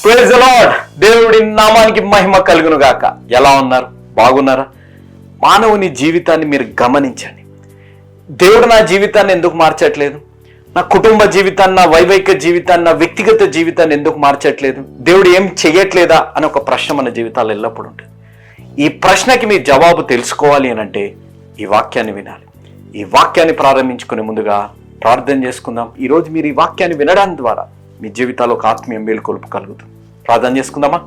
Praise the lord. దేవుడి నామానికి మహిమ కలుగును గాక. ఎలా ఉన్నారు? బాగున్నారా? మానవుని జీవితాన్ని మీరు గమనించండి. దేవుడు నా జీవితాన్ని ఎందుకు మార్చట్లేదు? నా కుటుంబ జీవితాన్ని, నా వైవాహిక జీవితాన్ని, నా వ్యక్తిగత జీవితాన్ని ఎందుకు మార్చట్లేదు? దేవుడు ఏం చెయ్యట్లేదా అని ఒక ప్రశ్న మన జీవితాల్లో ఎల్లప్పుడూ ఉంటుంది. ఈ ప్రశ్నకి మీ జవాబు తెలుసుకోవాలి అని అంటే ఈ వాక్యాన్ని వినాలి. ఈ వాక్యాన్ని ప్రారంభించుకునే ముందుగా ప్రార్థన చేసుకుందాం. ఈరోజు మీరు ఈ వాక్యాన్ని వినడం ద్వారా మీ జీవితాల్లో ఒక ఆత్మీయ మేలుకొలుపు కలుగుతుంది. ప్రార్థన చేసుకుందామా?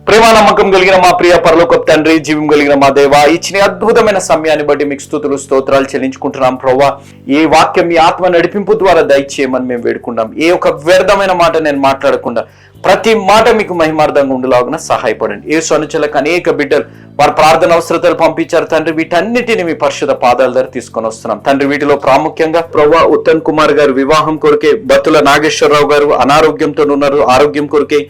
ప్రేమ నమ్మకం కలిగిన మా ప్రియ పరలోకపు తండ్రి, జీవం కలిగిన మా దేవ, ఇచ్చిన అద్భుతమైన సమయాన్ని బట్టి మీకు స్తుతులు స్తోత్రాలు చెల్లించుకుంటున్నాం. ప్రభువా, ఈ వాక్యం మీ ఆత్మ నడిపింపు ద్వారా దయచేయమని మేము వేడుకుంటాం. ఏ ఒక వ్యర్థమైన మాట నేను మాట్లాడకుండా ప్రతి మాట మీకు మహిమార్థంగా ఉండేలాగున సహాయపడండి. యేసు అనుచరులకు అనేక బిడ్డలు వారి ప్రార్థన అవసరతలు పంపించారు తండ్రి. వీటన్నిటిని మీ పరిశుద్ధ పాదాల దగ్గర తీసుకొని వస్తున్నాం తండ్రి. వీటిలో ప్రాముఖ్యంగా ప్రభువా, ఉత్తమ్ కుమార్ గారు వివాహం కొరకే, బత్తుల నాగేశ్వరరావు గారు అనారోగ్యంతో ఉన్నారు, ఆరోగ్యం కొరకే,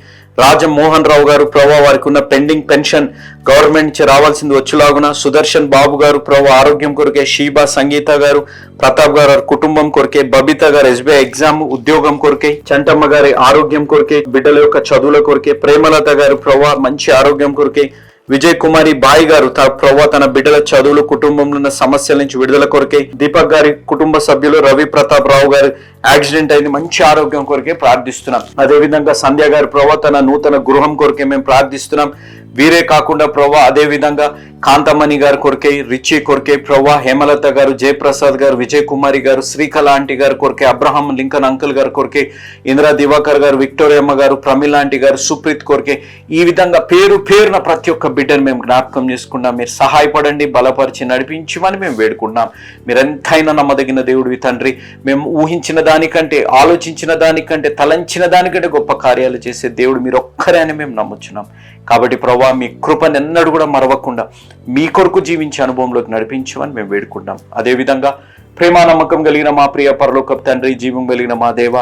రాజమోహన్ రావు గారు ప్రభా వారికి ఉన్న పెండింగ్ పెన్షన్ గవర్నమెంట్ నుంచి రావాల్సింది వచ్చేలాగున, సుదర్శన్ బాబు గారు ప్రభా ఆరోగ్యం కొరకే, షీబా సంగీత గారు, ప్రతాప్ గారు కుటుంబం కొరకే, బబిత గారు ఎస్బీఐ ఎగ్జామ్ ఉద్యోగం కొరకే, చంటమ్మ గారి ఆరోగ్యం కొరకే, బిడ్డల యొక్క చదువుల కొరకే, ప్రేమలత గారు ప్రభా మంచి ఆరోగ్యం కొరకే, విజయ్ కుమారి బాయ్ గారు ప్రభా తన బిడ్డల చదువులు, కుటుంబంలో ఉన్న సమస్యల నుంచి విడుదల కొరకే, దీపక్ గారి కుటుంబ సభ్యులు రవి ప్రతాప్ రావు గారు యాక్సిడెంట్ అయింది, మంచి ఆరోగ్యం కొరకే ప్రార్థిస్తున్నాం. అదేవిధంగా సంధ్య గారి ప్రభా తన నూతన గృహం కొరకే మేము ప్రార్థిస్తున్నాం. వీరే కాకుండా ప్రభా అదే విధంగా కాంతమణి గారి కొరకే, రిచి కొరకే ప్రభా, హేమలత గారు, జయప్రసాద్ గారు, విజయ్ కుమారి గారు, శ్రీకళ ఆంటీ గారి కొరకే, అబ్రహాం లింకన్ అంకుల్ గారి కొరకే, ఇందిరా దివాకర్ గారు, విక్టోరియమ్మ గారు, ప్రమిళ ఆంటీ గారు, సుప్రీత్ కొరకే, ఈ విధంగా పేరు పేరున ప్రతి ఒక్క బిడ్డను మేము జ్ఞాపకం చేసుకున్నాం. మీరు సహాయపడండి, బలపరిచి నడిపించమని మేము వేడుకున్నాం. మీరు ఎంతైనా నమ్మదగిన దేవుడివి తండ్రి. మేము ఊహించిన దానికంటే, ఆలోచించిన దానికంటే, తలంచిన దానికంటే గొప్ప కార్యాలు చేసే దేవుడు మీరు ఒక్కరే అని మేము నమ్ముచున్నాం. కాబట్టి ప్రభా మీ కృపను ఎన్నడూ కూడా మరవకుండా మీ కొరకు జీవించే అనుభవంలోకి నడిపించమని మేము వేడుకుంటాం. అదేవిధంగా ప్రేమ నమ్మకం కలిగిన మా ప్రియ పరలోకపు తండ్రి, జీవం కలిగిన మా దేవ,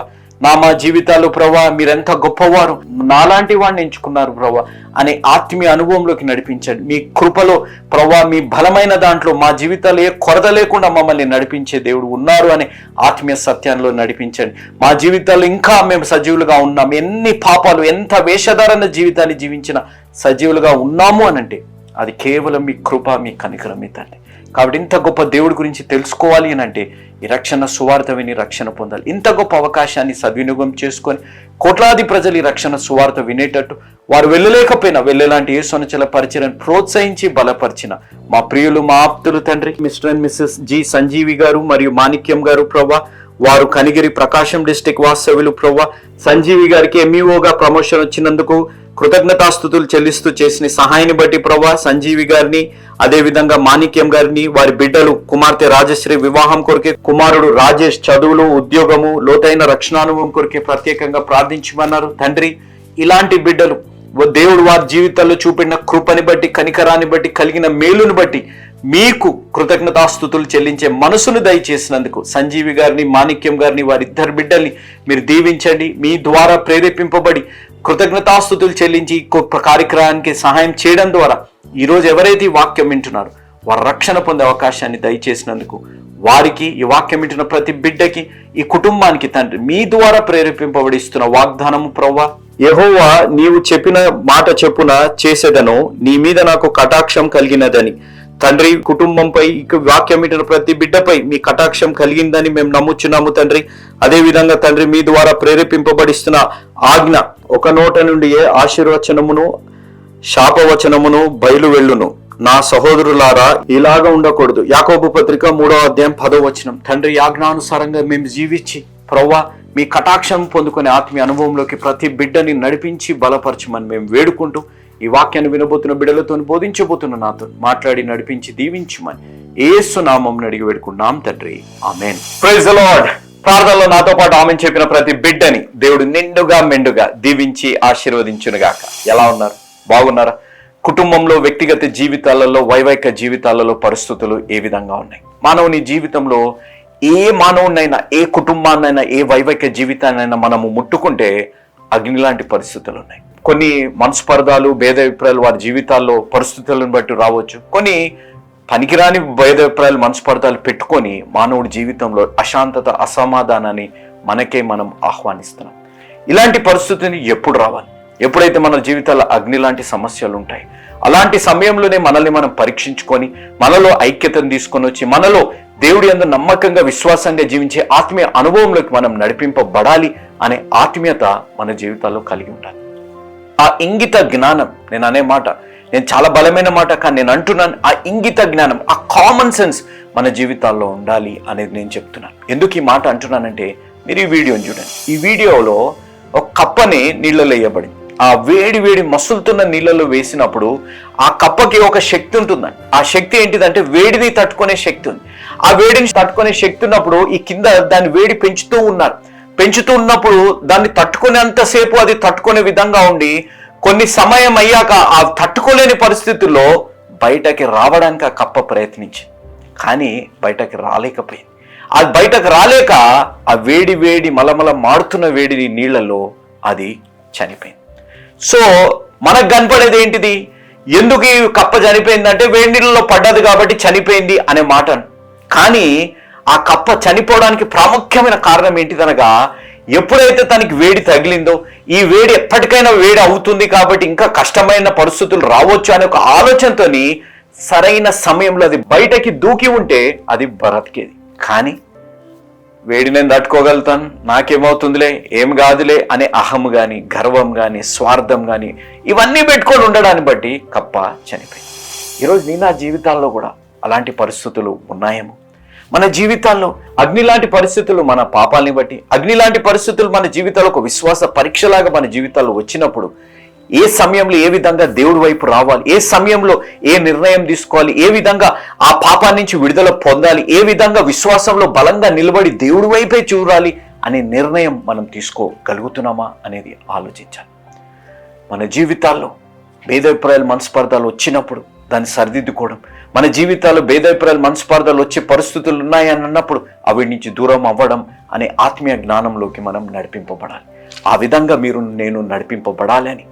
మా జీవితాలు ప్రభా మీరెంత గొప్పవారు, నాలాంటి వాడిని ఎంచుకున్నారు ప్రభా అనే ఆత్మీయ అనుభవంలోకి నడిపించండి. మీ కృపలో ప్రభా మీ బలమైన దాంట్లో మా జీవితాలు ఏ కొరత లేకుండా మమ్మల్ని నడిపించే దేవుడు ఉన్నారు అనే ఆత్మీయ సత్యంలో నడిపించండి. మా జీవితాలు ఇంకా మేము సజీవులుగా ఉన్నాం. ఎన్ని పాపాలు, ఎంత వేషధారణ జీవితాన్ని జీవించిన సజీవులుగా ఉన్నాము అనంటే అది కేవలం మీ కృప, మీ కనికరమే తండ్రి. కాబట్టి ఇంత గొప్ప దేవుడి గురించి తెలుసుకోవాలి అని అంటే ఈ రక్షణ సువార్త విని రక్షణ పొందాలి. ఇంత గొప్ప అవకాశాన్ని సద్వినియోగం చేసుకొని కోట్లాది ప్రజలు ఈ రక్షణ సువార్త వినేటట్టు, వారు వెళ్ళలేకపోయినా వెళ్ళేలాంటి యేసు అనుచరుల పరిచయాన్ని ప్రోత్సహించి బలపరిచిన మా ప్రియులు, మా ఆప్తులు తండ్రి, మిస్టర్ అండ్ మిస్సెస్ జి సంజీవి గారు మరియు మాణిక్యం గారు ప్రభా, వారు కనిగిరి ప్రకాశం డిస్టిక్ వాస్తవ్యులు ప్రభా, సంజీవి గారికి ఎంఈఓగా ప్రమోషన్ వచ్చినందుకు కృతజ్ఞతాస్తుతులు చెల్లిస్తూ చేసిన సహాయాన్ని బట్టి ప్రభా సంజీవి గారిని, అదేవిధంగా మాణిక్యం గారిని, వారి బిడ్డలు కుమార్తె రాజశ్రీ వివాహం కొరకే, కుమారుడు రాజేష్ చదువులు, ఉద్యోగము, లోతైన రక్షణానుభవం కొరకే ప్రత్యేకంగా ప్రార్థించమన్నారు తండ్రి. ఇలాంటి బిడ్డలు దేవుడు వారి జీవితాల్లో చూపిన కృపని బట్టి, కనికరాన్ని బట్టి, కలిగిన మేలును బట్టి మీకు కృతజ్ఞతాస్తుతులు చెల్లించే మనసును దయచేసినందుకు సంజీవి గారిని, మాణిక్యం గారిని, వారిద్దరు బిడ్డల్ని మీరు దీవించండి. మీ ద్వారా ప్రేరేపింపబడి కృతజ్ఞతాస్తుతులు చెల్లించి కార్యక్రమానికి సహాయం చేయడం ద్వారా ఈరోజు ఎవరైతే ఈ వాక్యం వింటున్నారో వారు రక్షణ పొందే అవకాశాన్ని దయచేసినందుకు వారికి, ఈ వాక్యం వింటున్న ప్రతి బిడ్డకి, ఈ కుటుంబానికి తండ్రి మీ ద్వారా ప్రేరేపింపబడి ఇస్తున్న వాగ్దానము ప్రవ్వా, యెహోవా నీవు చెప్పిన మాట చెప్పున చేసేదను, నీ మీద నాకు కటాక్షం కలిగినదని తండ్రి. కుటుంబంపై, వాక్యం వింటున్న ప్రతి బిడ్డపై మీ కటాక్షం కలిగిందని మేము నమ్ముచున్నాము తండ్రి. అదే విధంగా తండ్రి మీ ద్వారా ప్రేరేపింపబడిస్తున్న ఆజ్ఞ ఒక నోట నుండి ఏ ఆశీర్వచనమును శాపవచనమును బయలు వెళ్ళును. నా సహోదరులారా ఇలాగ ఉండకూడదు. యాకోబు పత్రిక 3వ అధ్యాయం 10వ వచనం. తండ్రి ఆజ్ఞానుసారంగా మేము జీవించి ప్రవ్వా మీ కటాక్షం పొందుకునే ఆత్మీయ అనుభవంలోకి ప్రతి బిడ్డని నడిపించి బలపరచమని మేము వేడుకుంటూ ఈ వాక్యాన్ని వినబోతున్న బిడ్డలతో, బోధించబోతున్న నాతో మాట్లాడి నడిపించి దీవించమని యేసు నామం అడిగి వేడుకున్నాం తండ్రి, ఆమేన్. Praise the lord. ప్రార్థనలో నాతో పాటు ఆమెన్ చెప్పిన ప్రతి బిడ్డని దేవుడు నిండుగా మెండుగా దీవించి ఆశీర్వదించునుగాక. ఎలా ఉన్నారు? బాగున్నారా? కుటుంబంలో, వ్యక్తిగత జీవితాలలో, వైవాహిక జీవితాలలో పరిస్థితులు ఏ విధంగా ఉన్నాయి? మానవుని జీవితంలో ఏ మానవునైనా, ఏ కుటుంబాన్నైనా, ఏ వైవాహిక జీవితాన్నైనా మనము ముట్టుకుంటే అగ్ని లాంటి పరిస్థితులు ఉన్నాయి. కొన్ని మనస్పర్ధాలు, భేదాభిప్రాయాలు వారి జీవితాల్లో పరిస్థితులను బట్టి రావచ్చు. కొన్ని పనికిరాని భేదాభిప్రాయాలు, మనస్పర్ధాలు పెట్టుకొని మానవుడి జీవితంలో అశాంతత, అసమాధానాన్ని మనం ఆహ్వానిస్తున్నాం. ఇలాంటి పరిస్థితిని ఎప్పుడు రావాలి? ఎప్పుడైతే మన జీవితాల్లో అగ్ని లాంటి సమస్యలు ఉంటాయి, అలాంటి సమయంలోనే మనల్ని మనం పరీక్షించుకొని మనలో ఐక్యతను తీసుకొని వచ్చి మనలో దేవుడి యందు నమ్మకంగా విశ్వాసంగా జీవించే ఆత్మీయ అనుభవంలోకి మనం నడిపింపబడాలి అనే ఆత్మీయత మన జీవితాల్లో కలిగి ఉండాలి. ఆ ఇంగిత జ్ఞానం, నేను అనే మాట నేను చాలా బలమైన మాట కానీ నేను అంటున్నాను, ఆ ఇంగిత జ్ఞానం, ఆ కామన్ సెన్స్ మన జీవితాల్లో ఉండాలి అనేది నేను చెప్తున్నాను. ఎందుకు ఈ మాట అంటున్నానంటే మీరు ఈ వీడియోని చూడండి. ఈ వీడియోలో ఒక కప్పని నీళ్ళలో వేయబడింది. ఆ వేడి వేడి మసులుతున్న నీళ్ళలో వేసినప్పుడు ఆ కప్పకి ఒక శక్తి ఉంటుందండి. ఆ శక్తి ఏంటిదంటే వేడిని తట్టుకునే శక్తి ఉంది. ఆ వేడిని తట్టుకునే శక్తి ఉన్నప్పుడు ఈ కింద దాని వేడి పెంచుతూ ఉన్నప్పుడు దాన్ని తట్టుకునేంతసేపు అది తట్టుకునే విధంగా ఉండి కొన్ని సమయం అయ్యాక ఆ తట్టుకోలేని పరిస్థితుల్లో బయటకి రావడానికి ఆ కప్ప ప్రయత్నించింది, కానీ బయటకి రాలేకపోయింది. అది బయటకు రాలేక ఆ వేడి మలమల మాడుతున్న వేడి నీళ్లలో అది చనిపోయింది. సో మనకు కనపడేది ఏంటిది? ఎందుకు ఈ కప్ప చనిపోయిందంటే వేడి నీళ్ళలో పడ్డది కాబట్టి చనిపోయింది అనే మాట. కానీ ఆ కప్ప చనిపోవడానికి ప్రాముఖ్యమైన కారణం ఏంటిదనగా, ఎప్పుడైతే తనకి వేడి తగిలిందో ఈ వేడి ఎప్పటికైనా వేడి అవుతుంది కాబట్టి ఇంకా కష్టమైన పరిస్థితులు రావచ్చు అనే ఒక ఆలోచనతోని సరైన సమయంలో అది బయటకి దూకి ఉంటే అది బ్రతికేది. కానీ వేడి నేను తట్టుకోగలుగుతాను, నాకేమవుతుందిలే, ఏం కాదులే అనే అహం కానీ గర్వం కానీ స్వార్థం కానీ ఇవన్నీ పెట్టుకొని ఉండడాన్ని బట్టి కప్ప చనిపోయింది. ఈరోజు నీ నా జీవితాల్లో కూడా అలాంటి పరిస్థితులు ఉన్నాయేమో. మన జీవితాల్లో అగ్ని లాంటి పరిస్థితులు మన పాపాలని బట్టి, అగ్ని లాంటి పరిస్థితులు మన జీవితాల్లో ఒక విశ్వాస పరీక్షలాగా మన జీవితాల్లో వచ్చినప్పుడు ఏ సమయంలో ఏ విధంగా దేవుడి వైపు రావాలి, ఏ సమయంలో ఏ నిర్ణయం తీసుకోవాలి, ఏ విధంగా ఆ పాపాన్ని నుంచి విడుదల పొందాలి, ఏ విధంగా విశ్వాసంలో బలంగా నిలబడి దేవుడి వైపే చూడాలి అనే నిర్ణయం మనం తీసుకోగలుగుతున్నామా అనేది ఆలోచించాలి. మన జీవితాల్లో భేదాభిప్రాయాలు మనస్పర్ధాలు వచ్చినప్పుడు దాన్ని సరిదిద్దుకోవడం, మన జీవితాల్లో భేదాభిప్రాయాలు మనస్పర్ధాలు వచ్చే పరిస్థితులు ఉన్నాయని అన్నప్పుడు అవి నుంచి దూరం అవ్వడం అనే ఆత్మీయ జ్ఞానంలోకి మనం నడిపింపబడాలి. ఆ విధంగా మీరు నేను నడిపింపబడాలి అని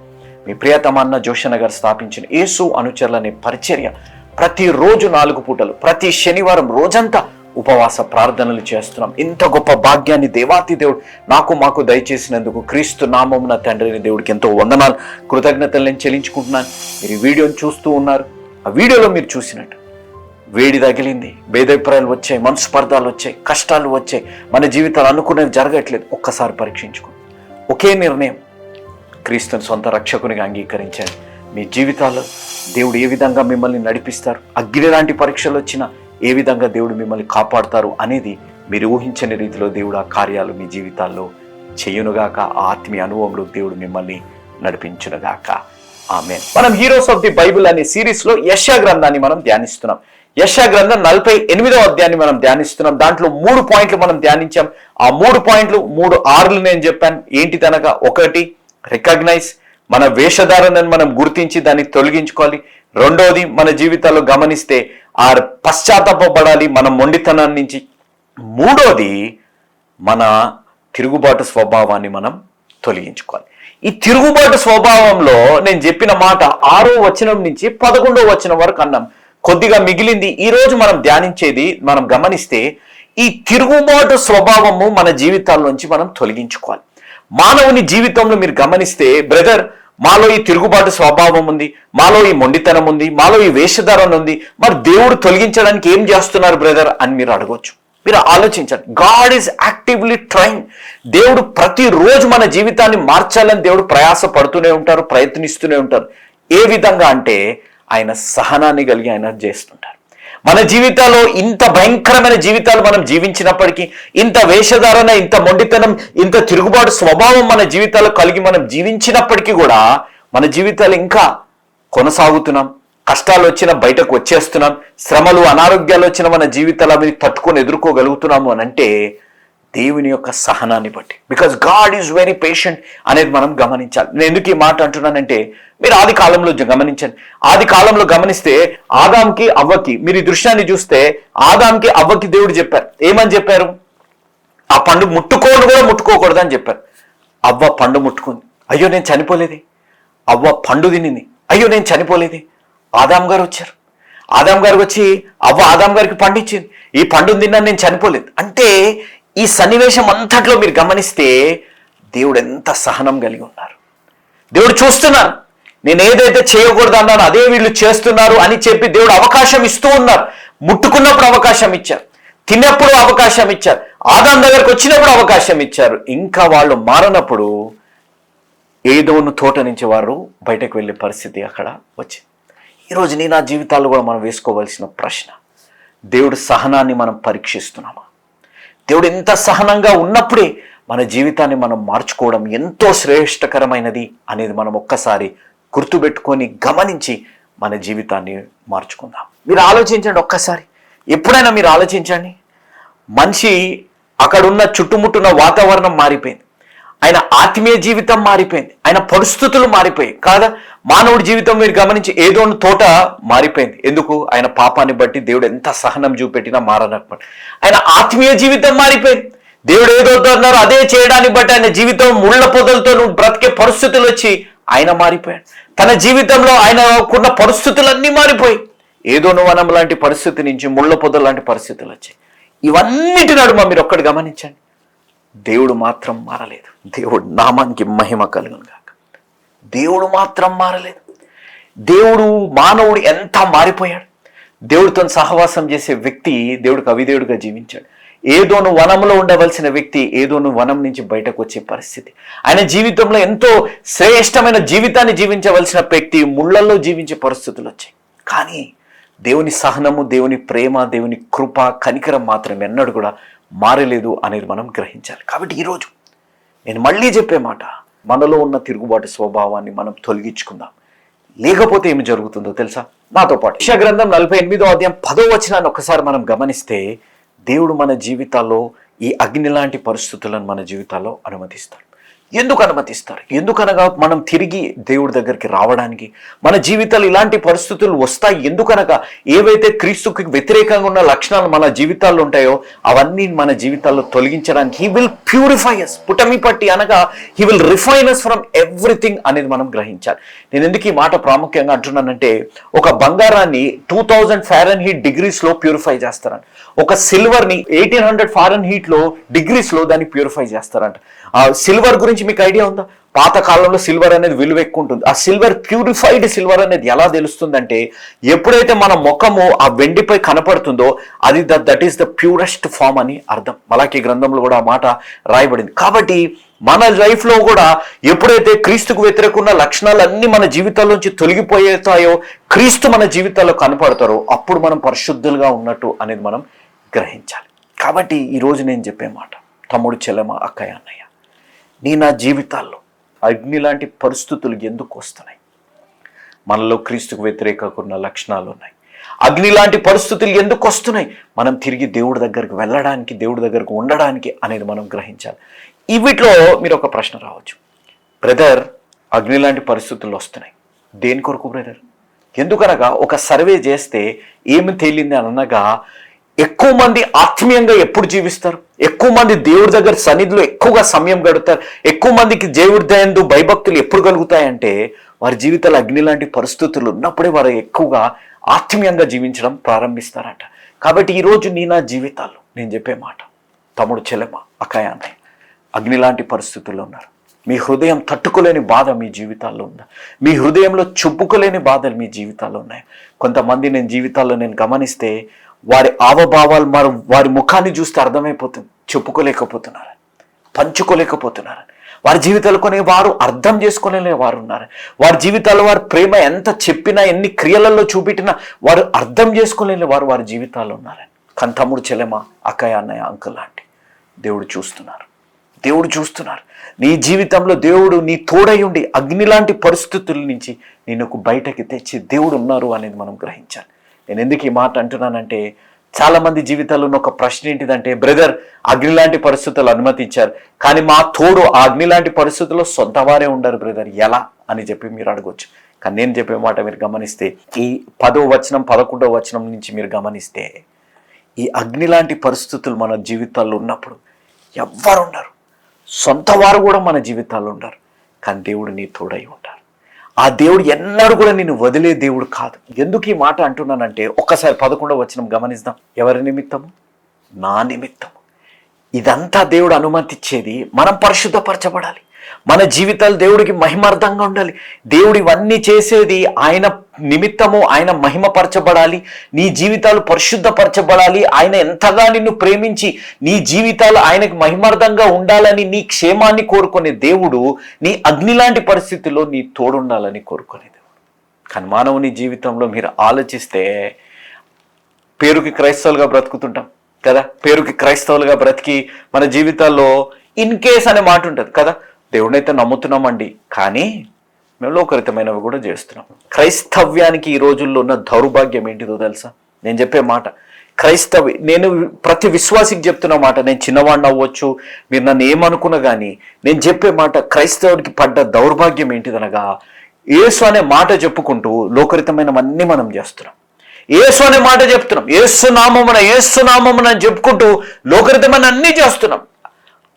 మీ ప్రియతమన్న జోషన్న గారు స్థాపించిన యేసు అనుచరులు అనే పరిచర్య ప్రతిరోజు 4 పూటలు ప్రతి శనివారం రోజంతా ఉపవాస ప్రార్థనలు చేస్తున్నాం. ఇంత గొప్ప భాగ్యాన్ని దేవాతి దేవుడు మాకు దయచేసినందుకు క్రీస్తు నామమున తండ్రిని దేవుడికి ఎంతో వందనాలు, కృతజ్ఞతలు నేను చెల్లించుకుంటున్నాను. మీరు ఈ వీడియోని చూస్తూ ఉన్నారు. ఆ వీడియోలో మీరు చూసినట్టు వేడి తగిలింది, భేదాభిప్రాయాలు వచ్చాయి, మనస్పర్ధాలు వచ్చాయి, కష్టాలు వచ్చాయి, మన జీవితాలు అనుకునేది జరగట్లేదు. ఒక్కసారి పరీక్షించుకోండి. ఒకే నిర్ణయం, క్రీస్తుని సొంత రక్షకునిగా అంగీకరించాడు. మీ జీవితాల్లో దేవుడు ఏ విధంగా మిమ్మల్ని నడిపిస్తారు, అగ్ని లాంటి పరీక్షలు వచ్చినా ఏ విధంగా దేవుడు మిమ్మల్ని కాపాడుతారు అనేది మీరు ఊహించని రీతిలో దేవుడు ఆ కార్యాలు మీ జీవితాల్లో చేయునుగాక. ఆ ఆత్మీయ అనుభవంలో దేవుడు మిమ్మల్ని నడిపించునుగాక. ఆమేన్. మనం హీరోస్ ఆఫ్ ది బైబిల్ అనే సిరీస్ లో యెషయా గ్రంథాన్ని మనం ధ్యానిస్తున్నాం. యెషయా గ్రంథం 48వ అధ్యాయాన్ని మనం ధ్యానిస్తున్నాం. దాంట్లో 3 పాయింట్లు మనం ధ్యానించాం. ఆ 3 పాయింట్లు 3 Rలు నేను చెప్పాను. ఏంటిదనగా, 1 రికగ్నైజ్, మన వేషధారణను మనం గుర్తించి దాన్ని తొలగించుకోవాలి. 2వది మన జీవితాల్లో గమనిస్తే ఆ పశ్చాత్తాపపడాలి మన మొండితనాన్ని నుంచి. 3వది మన తిరుగుబాటు స్వభావాన్ని మనం తొలగించుకోవాలి. ఈ తిరుగుబాటు స్వభావంలో నేను చెప్పిన మాట 6వ వచనం నుంచి 11వ వచనం వరకు అన్నాం. కొద్దిగా మిగిలింది. ఈ రోజు మనం ధ్యానించేది మనం గమనిస్తే ఈ తిరుగుబాటు స్వభావము మన జీవితాల్లోంచి మనం తొలగించుకోవాలి. మానవుని జీవితంలో మీరు గమనిస్తే, బ్రదర్ మాలో ఈ తిరుగుబాటు స్వభావం ఉంది, మాలో ఈ మొండితనం ఉంది, మాలో ఈ వేషధారణ ఉంది, మరి దేవుడు తొలగించడానికి ఏం చేస్తున్నారు బ్రదర్ అని మీరు అడగొచ్చు. మీరు ఆలోచించండి. God is actively trying. దేవుడు ప్రతిరోజు మన జీవితాన్ని మార్చాలని దేవుడు ప్రయాస పడుతూనే ఉంటారు, ప్రయత్నిస్తూనే ఉంటారు. ఏ విధంగా అంటే ఆయన సహనాన్ని కలిగి ఆయన చేస్తుంటారు. మన జీవితాల్లో ఇంత భయంకరమైన జీవితాలు మనం జీవించినప్పటికీ, ఇంత వేషధారణ, ఇంత మొండితనం, ఇంత తిరుగుబాటు స్వభావం మన జీవితాల్లో కలిగి మనం జీవించినప్పటికీ కూడా మన జీవితాలు ఇంకా కొనసాగుతున్నాం. కష్టాలు వచ్చినా బయటకు వచ్చేస్తున్నాం, శ్రమలు అనారోగ్యాలు వచ్చినా మన జీవితాలు అవి తట్టుకొని ఎదుర్కోగలుగుతున్నాము అని అంటే దేవుని యొక్క సహనాన్ని బట్టి. Because God is very patient అనేది మనం గమనించాలి. నేను ఎందుకు ఈ మాట అంటున్నానంటే, మీరు ఆది కాలంలో గమనించండి. ఆది కాలంలో గమనిస్తే ఆదాంకి అవ్వకి, మీరు ఈ దృశ్యాన్ని చూస్తే ఆదాంకి అవ్వకి దేవుడు చెప్పారు. ఏమని చెప్పారు? ఆ పండు ముట్టుకోకూడదు అని చెప్పారు. అవ్వ పండు ముట్టుకుంది, అయ్యో నేను చనిపోలేదే. అవ్వ పండు తినింది, అయ్యో నేను చనిపోలేదే. ఆదాం గారు వచ్చారు. ఆదాం గారికి వచ్చి అవ్వ ఆదాం గారికి పండు ఇచ్చింది, ఈ పండుని తిన్నాను, నేను చనిపోలేదు. అంటే ఈ సన్నివేశం అంతట్లో మీరు గమనిస్తే దేవుడు ఎంత సహనం కలిగి ఉన్నారు. దేవుడు చూస్తున్నారు. నేను ఏదైతే చేయకూడదు అన్నానో అదే వీళ్ళు చేస్తున్నారు అని చెప్పి దేవుడు అవకాశం ఇస్తూ ఉన్నారు. ముట్టుకున్నప్పుడు అవకాశం ఇచ్చారు, తిన్నప్పుడు అవకాశం ఇచ్చారు, ఆదాం దగ్గరకు వచ్చినప్పుడు అవకాశం ఇచ్చారు. ఇంకా వాళ్ళు మారనప్పుడు ఏదోను తోట నుంచి వారు బయటకు వెళ్ళే పరిస్థితి అక్కడ వచ్చింది. ఈరోజు నీ నా జీవితాల్లో కూడా మనం వేసుకోవాల్సిన ప్రశ్న, దేవుడు సహనాన్ని మనం పరీక్షిస్తున్నామా? దేవుడు ఎంత సహనంగా ఉన్నప్పుడే మన జీవితాన్ని మనం మార్చుకోవడం ఎంతో శ్రేష్టకరమైనది అనేది మనం ఒక్కసారి గుర్తుపెట్టుకొని గమనించి మన జీవితాన్ని మార్చుకుందాం. మీరు ఆలోచించండి ఒక్కసారి, ఎప్పుడైనా మీరు ఆలోచించండి. మనిషి అక్కడున్న చుట్టుముట్టున్న వాతావరణం మారిపోయింది, ఆయన ఆత్మీయ జీవితం మారిపోయింది, ఆయన పరిస్థితులు మారిపోయాయి కాదా? మానవుడి జీవితం మీరు గమనించి ఏదో తోట మారిపోయింది. ఎందుకు? ఆయన పాపాన్ని బట్టి దేవుడు ఎంత సహనం చూపెట్టినా మారనప్పుడు ఆయన ఆత్మీయ జీవితం మారిపోయింది. దేవుడు ఏదో అన్నారు అదే చేయడాన్ని బట్టి ఆయన జీవితం ముళ్ళ పొదలతో బ్రతికే పరిస్థితులు వచ్చి ఆయన మారిపోయాడు. తన జీవితంలో ఆయనకున్న పరిస్థితులన్నీ మారిపోయి ఏదోను వనం లాంటి పరిస్థితి నుంచి ముళ్ళ పొదల లాంటి పరిస్థితులు వచ్చాయి. ఇవన్నిటి నడుమ మీరు ఒక్కటి గమనించండి, దేవుడు మాత్రం మారలేదు. దేవుడు నామానికి మహిమ కలుగును గాక. దేవుడు మాత్రం మారలేదు. దేవుడు మానవుడు ఎంత మారిపోయాడు. దేవుడితో సహవాసం చేసే వ్యక్తి దేవుడికి అవిధేయుడుగా జీవించాడు. ఏదోను వనంలో ఉండవలసిన వ్యక్తి ఏదోను వనం నుంచి బయటకు వచ్చే పరిస్థితి. ఆయన జీవితంలో ఎంతో శ్రేష్టమైన జీవితాన్ని జీవించవలసిన వ్యక్తి ముళ్ళల్లో జీవించే పరిస్థితులు వచ్చాయి. కానీ దేవుని సహనము, దేవుని ప్రేమ, దేవుని కృప, కనికరం మాత్రం ఎన్నడూ కూడా మారలేదు అనేది మనం గ్రహించాలి. కాబట్టి ఈరోజు నేను మళ్ళీ చెప్పే మాట, మనలో ఉన్న తిరుగుబాటు స్వభావాన్ని మనం తొలగించుకుందాం. లేకపోతే ఏమి జరుగుతుందో తెలుసా? నాతో పాటు యెషయా గ్రంథం 48వ అధ్యాయం 10వ వచనాన్ని ఒకసారి మనం గమనిస్తే, దేవుడు మన జీవితాల్లో ఈ అగ్ని లాంటి పరిస్థితులను మన జీవితాల్లో అనుమతిస్తాడు. ఎందుకు అనుమతిస్తారు? ఎందుకనగా మనం తిరిగి దేవుడి దగ్గరికి రావడానికి మన జీవితాలు ఇలాంటి పరిస్థితులు వస్తాయి. ఎందుకనగా ఏవైతే క్రీస్తుకి వ్యతిరేకంగా ఉన్న లక్షణాలు మన జీవితాల్లో ఉంటాయో అవన్నీ మన జీవితాల్లో తొలగించడానికి హీ విల్ ప్యూరిఫై us, పుటమి పట్టి అనగా he will refine us from everything అనేది మనం గ్రహించాలి. నేను ఎందుకు ఈ మాట ప్రాముఖ్యంగా అంటున్నానంటే, ఒక బంగారాన్ని 2000 ఫారెన్హీట్ డిగ్రీస్లో ప్యూరిఫై చేస్తారంట. ఒక సిల్వర్ని 1800 ఫారెన్హీట్లో డిగ్రీస్లో దాన్ని ప్యూరిఫై చేస్తారంట. ఆ సిల్వర్ గురించి మీకు ఐడియా ఉందా? పాత కాలంలో సిల్వర్ అనేది విలువ ఎక్కువ ఉంటుంది. ఆ సిల్వర్, ప్యూరిఫైడ్ సిల్వర్ అనేది ఎలా తెలుస్తుందంటే, ఎప్పుడైతే మన ముఖము ఆ వెండిపై కనపడుతుందో అది that is the purest form అని అర్థం. మలాకీ గ్రంథంలో కూడా ఆ మాట రాయబడింది. కాబట్టి మన లైఫ్లో కూడా ఎప్పుడైతే క్రీస్తుకు వ్యతిరేకున్న లక్షణాలన్నీ మన జీవితాల్లోంచి తొలగిపోతాయో, క్రీస్తు మన జీవితాల్లో కనపడతారో, అప్పుడు మనం పరిశుద్ధులుగా ఉన్నట్టు అనేది మనం గ్రహించాలి. కాబట్టి ఈరోజు నేను చెప్పే మాట, తమ్ముడు, చెల్లెమ, అక్కయ్య, అన్నయ్య, నీ నా జీవితాల్లో అగ్ని లాంటి పరిస్థితులు ఎందుకు వస్తున్నాయి? మనలో క్రీస్తుకు వ్యతిరేకంగా ఉన్న లక్షణాలు ఉన్నాయి. అగ్ని లాంటి పరిస్థితులు ఎందుకు వస్తున్నాయి? మనం తిరిగి దేవుడి దగ్గరికి వెళ్ళడానికి, దేవుడి దగ్గరకు ఉండడానికి అనేది మనం గ్రహించాలి. వీటిలో మీరు ఒక ప్రశ్న రావచ్చు, బ్రదర్ అగ్ని లాంటి పరిస్థితులు వస్తున్నాయి దేని కొరకు బ్రదర్? ఎందుకనగా ఒక సర్వే చేస్తే ఏమి తేలింది అనగా, ఎక్కువ మంది ఆత్మీయంగా ఎప్పుడు జీవిస్తారు, ఎక్కువ మంది దేవుడి దగ్గర సన్నిధిలో ఎక్కువగా సమయం గడుపుతారు, ఎక్కువ మందికి దేవుడి దయందు భయభక్తులు ఎప్పుడు కలుగుతాయంటే వారి జీవితాలు అగ్ని లాంటి పరిస్థితులు ఉన్నప్పుడే వారు ఎక్కువగా ఆత్మీయంగా జీవించడం ప్రారంభిస్తారట. కాబట్టి ఈరోజు నీ నా జీవితాల్లో నేను చెప్పే మాట, తమ్ముడు, చెల్లెమ్మ, అక్కయ్య, అన్నయ్య, అగ్ని లాంటి పరిస్థితుల్లో ఉన్నారు. మీ హృదయం తట్టుకోలేని బాధ మీ జీవితాల్లో ఉందా? మీ హృదయంలో చెప్పుకోలేని బాధలు మీ జీవితాల్లో ఉన్నాయి. కొంతమంది నేను జీవితాల్లో నేను గమనిస్తే వారి ఆవభావాలు వారి ముఖాన్ని చూస్తే అర్థమైపోతుంది, చెప్పుకోలేకపోతున్నారు, పంచుకోలేకపోతున్నారు. వారి జీవితాలు కొన్ని వారు అర్థం చేసుకోలేని వారు ఉన్నారు. వారి జీవితాల్లో వారి ప్రేమ ఎంత చెప్పినా, ఎన్ని క్రియలలో చూపెట్టినా వారు అర్థం చేసుకోలేని వారు వారి జీవితాల్లో ఉన్నారు. కానీ తమ్ముడు, చెల్లెమ, అక్కయ్య, అన్నయ్య, అంకుల్ లాంటి దేవుడు చూస్తున్నారు. దేవుడు చూస్తున్నారు. నీ జీవితంలో దేవుడు నీ తోడై ఉండి అగ్ని లాంటి పరిస్థితుల నుంచి నేను బయటకి తెచ్చి దేవుడు ఉన్నారు అనేది మనం గ్రహించాలి. నేను ఎందుకు ఈ మాట అంటున్నానంటే, చాలా మంది జీవితాల్లో ఉన్న ఒక ప్రశ్న ఏంటిదంటే, బ్రదర్ అగ్ని లాంటి పరిస్థితులు అనుమతించారు కానీ మా తోడు ఆ అగ్ని లాంటి పరిస్థితుల్లో సొంత వారే ఉండరు బ్రదర్, ఎలా అని చెప్పి మీరు అడగొచ్చు. కానీ నేను చెప్పే మాట మీరు గమనిస్తే, ఈ 10వ వచనం 11వ వచనం నుంచి మీరు గమనిస్తే, ఈ అగ్ని లాంటి పరిస్థితులు మన జీవితాల్లో ఉన్నప్పుడు ఎవ్వరు ఉండరు, సొంత వారు కూడా మన జీవితాల్లో ఉండరు. కానీ దేవుడు నీ తోడై ఉంటారు. ఆ దేవుడు ఎన్నడూ కూడా నిన్ను వదిలే దేవుడు కాదు. ఎందుకు ఈ మాట అంటున్నానంటే, ఒక్కసారి 11వ వచనం గమనిద్దాం. ఎవరి నిమిత్తము? నా నిమిత్తము ఇదంతా దేవుడు అనుమతిచ్చేది మనం పరిశుద్ధపరచబడాలి, మన జీవితాలు దేవుడికి మహిమార్థంగా ఉండాలి. దేవుడు ఇవన్నీ చేసేది ఆయన నిమిత్తము, ఆయన మహిమపరచబడాలి, నీ జీవితాలు పరిశుద్ధపరచబడాలి. ఆయన ఎంతగా నిన్ను ప్రేమించి నీ జీవితాలు ఆయనకి మహిమార్థంగా ఉండాలని, నీ క్షేమాన్ని కోరుకునే దేవుడు నీ అగ్ని లాంటి పరిస్థితుల్లో నీ తోడుండాలని కోరుకునే దేవుడు. కానీ మానవుని జీవితంలో మీరు ఆలోచిస్తే పేరుకి క్రైస్తవులుగా బ్రతుకుతుంటాం కదా, పేరుకి క్రైస్తవులుగా బ్రతికి మన జీవితాల్లో ఇన్ కేస్ అనే మాట ఉంటుంది కదా, దేవుడినైతే నమ్ముతున్నామండి కానీ మేము లోకరితమైనవి కూడా చేస్తున్నాం. క్రైస్తవ్యానికి ఈ రోజుల్లో ఉన్న దౌర్భాగ్యం ఏంటిదో తెలుసా? నేను చెప్పే మాట నేను ప్రతి విశ్వాసికి చెప్తున్న మాట, నేను చిన్నవాడిని అవ్వచ్చు, మీరు నన్ను ఏమనుకున్నా కానీ నేను చెప్పే మాట, క్రైస్తవుడికి పడ్డ దౌర్భాగ్యం ఏంటిదనగా యేసు అనే మాట చెప్పుకుంటూ లోకరితమైనవన్నీ మనం చేస్తున్నాం. యేసు అనే మాట చెప్తున్నాం, యేసు నామమున అని చెప్పుకుంటూ లోకరితమైన అన్నీ చేస్తున్నాం.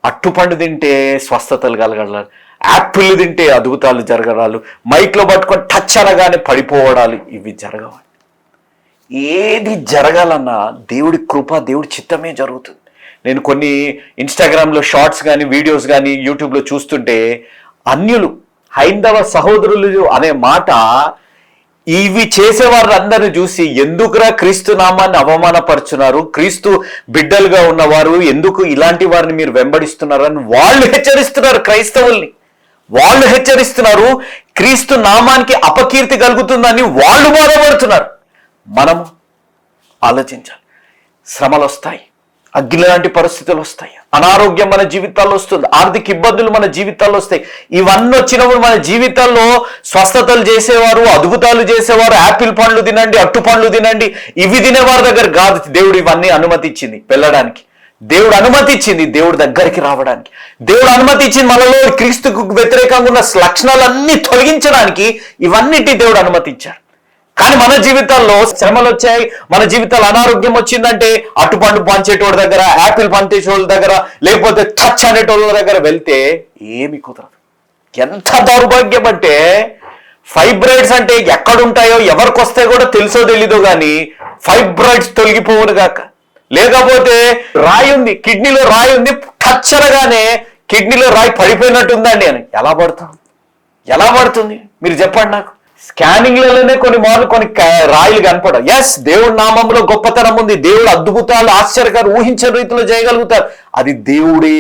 అట్టుపండు తింటే స్వస్థతలు కలగడాలు, యాపిల్ తింటే అద్భుతాలు జరగడాలు, మైక్లో పట్టుకొని టచ్ అనగానే పడిపోవడాలు, ఇవి జరగవాలి. ఏది జరగాలన్నా దేవుడి కృప, దేవుడి చిత్తమే జరుగుతుంది. నేను కొన్ని ఇన్స్టాగ్రామ్లో షార్ట్స్ కానీ వీడియోస్ కానీ యూట్యూబ్లో చూస్తుంటే అన్యులు, హైందవ సహోదరులు అనే మాట ఇవి చేసేవారందరిని చూసి ఎందుకురా క్రీస్తు నామాన్ని అవమానపరుచున్నారు, క్రీస్తు బిడ్డలుగా ఉన్నవారు ఎందుకు ఇలాంటి వారిని మీరు వెంబడిస్తున్నారని వాళ్ళు హెచ్చరిస్తున్నారు. క్రైస్తవుల్ని వాళ్ళు హెచ్చరిస్తున్నారు. క్రీస్తు నామానికి అపకీర్తి కలుగుతుందని వాళ్ళు బాధపడుతున్నారు. మనము ఆలోచించాలి. శ్రమలు వస్తాయి, అగ్ని లాంటి పరిస్థితులు వస్తాయి, అనారోగ్యం మన జీవితాల్లో వస్తుంది, ఆర్థిక ఇబ్బందులు మన జీవితాల్లో వస్తాయి. ఇవన్నీ వచ్చినప్పుడు మన జీవితాల్లో స్వస్థతలు చేసేవారు, అద్భుతాలు చేసేవారు, యాపిల్ పండ్లు తినండి, అట్టు పండ్లు తినండి, ఇవి తినేవారి దగ్గర కాదు దేవుడు ఇవన్నీ అనుమతిచ్చింది వెళ్ళడానికి. దేవుడు అనుమతిచ్చింది దేవుడి దగ్గరికి రావడానికి. దేవుడు అనుమతిచ్చింది మనలో క్రీస్తుకు వ్యతిరేకంగా ఉన్న లక్షణాలన్నీ తొలగించడానికి. ఇవన్నిటి దేవుడు అనుమతించాడు. కానీ మన జీవితాల్లో శ్రమలు వచ్చాయి, మన జీవితాల్లో అనారోగ్యం వచ్చిందంటే అటుపండు పంచేటోళ్ళ దగ్గర, యాపిల్ పంచేటోళ్ళ దగ్గర, లేకపోతే టచ్ అనేటోళ్ళ దగ్గర వెళ్తే ఏమి కుదరదు. ఎంత దౌర్భాగ్యం అంటే, ఫైబ్రాయిడ్స్ అంటే ఎక్కడుంటాయో ఎవరికి వస్తే కూడా తెలుసో తెలీదో కానీ ఫైబ్రాయిడ్స్ తొలగిపోవును గాక. లేకపోతే రాయి ఉంది, కిడ్నీలో రాయి ఉంది, టచ్ అనగానే కిడ్నీలో రాయి పడిపోయినట్టుందండి అని ఎలా పడుతుంది మీరు చెప్పండి నాకు. స్కానింగ్లలోనే కొన్ని రాయిలు కనపడవు. ఎస్, దేవుడి నామంలో గొప్పతనం ఉంది, దేవుడు అద్భుతాలు ఆశ్చర్యకారు ఊహించిన రీతిలో చేయగలుగుతారు. అది దేవుడే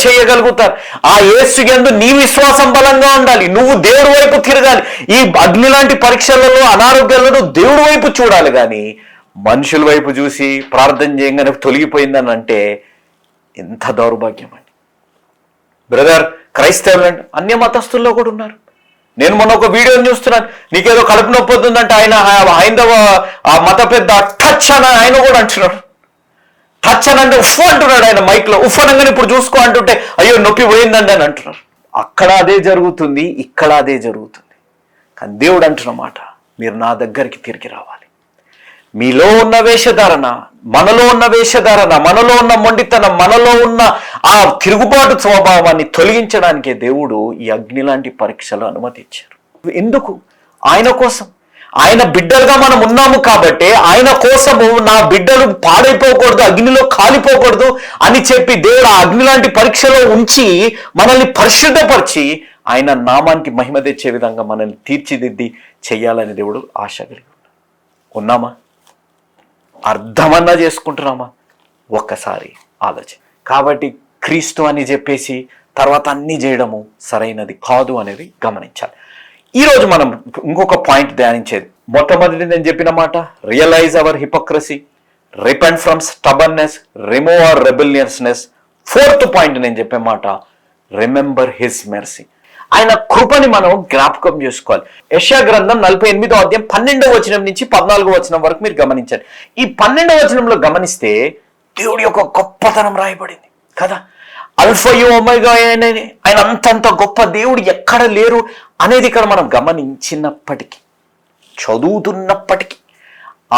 చేయగలుగుతారు. ఆ యేసు యందు నీ విశ్వాసం బలంగా ఉండాలి. నువ్వు దేవుడి వైపు తిరగాలి. ఈ అగ్ని లాంటి పరీక్షలలో, అనారోగ్యాలలో దేవుడి వైపు చూడాలి కానీ మనుషుల వైపు చూసి ప్రార్థన చేయగానే తొలగిపోయిందని అంటే ఎంత దౌర్భాగ్యం అండి. బ్రదర్, క్రైస్తవులు అంటే అన్య మతస్థుల్లో కూడా ఉన్నారు. నేను మొన్న ఒక వీడియోని చూస్తున్నాను, నీకేదో కడుపు నొప్పి వస్తుందంటే ఆయన హైందవ మత పెద్ద టచ్ అని ఆయన కూడా అంటున్నాడు. టచ్ అని అంటే ఉఫ్ అంటున్నాడు ఆయన మైక్లో. ఉఫ్ అనగానే ఇప్పుడు చూసుకో అంటుంటే అయ్యో నొప్పి పోయిందండి అని అంటున్నారు. అక్కడ అదే జరుగుతుంది, ఇక్కడ అదే జరుగుతుంది. కానీ దేవుడు అంటున్నమాట, మీరు నా దగ్గరికి తిరిగి రావాలి. మీలో ఉన్న వేషధారణ, మనలో ఉన్న వేషధారణ, మనలో ఉన్న మొండితనం, మనలో ఉన్న ఆ తిరుగుబాటు స్వభావాన్ని తొలగించడానికే దేవుడు ఈ అగ్ని లాంటి పరీక్షలు అనుమతించారు. ఎందుకు? ఆయన కోసం. ఆయన బిడ్డలుగా మనం ఉన్నాము కాబట్టి ఆయన కోసము నా బిడ్డలు పాడైపోకూడదు, అగ్నిలో కాలిపోకూడదు అని చెప్పి దేవుడు ఆ అగ్ని లాంటి పరీక్షలో ఉంచి మనల్ని పరిశుద్ధపరిచి ఆయన నామానికి మహిమ తెచ్చే విధంగా మనల్ని తీర్చిదిద్ది చెయ్యాలని దేవుడు ఆశ కలిగి ఉన్నామా? అర్థమన్నా చేసుకుంటున్నామా? ఒక్కసారి ఆలోచన. కాబట్టి క్రీస్తు అని చెప్పేసి తర్వాత అన్నీ చేయడము సరైనది కాదు అనేది గమనించాలి. ఈరోజు మనం ఇంకొక పాయింట్ ధ్యానించేది, మొట్టమొదటి నేను చెప్పిన మాట, realise our hypocrisy, repent from stubbornness, remove our rebelliousness. Fourth point నేను చెప్పే మాట, రిమెంబర్ హిస్ మెర్సీ. ఆయన కృపని మనం జ్ఞాపకం చేసుకోవాలి. యెషయా గ్రంథం 48వ అధ్యాయం 12వ వచనం నుంచి 14వ వచనం వరకు మీరు గమనించండి. ఈ 12వ వచనంలో గమనిస్తే దేవుడి యొక్క గొప్పతనం రాయబడింది కదా. అల్ఫయు ఒమేగా అనేది ఆయన అంతంత గొప్ప దేవుడు ఎక్కడ లేరు అనేది ఇక్కడ మనం గమనించినప్పటికీ, చదువుతున్నప్పటికీ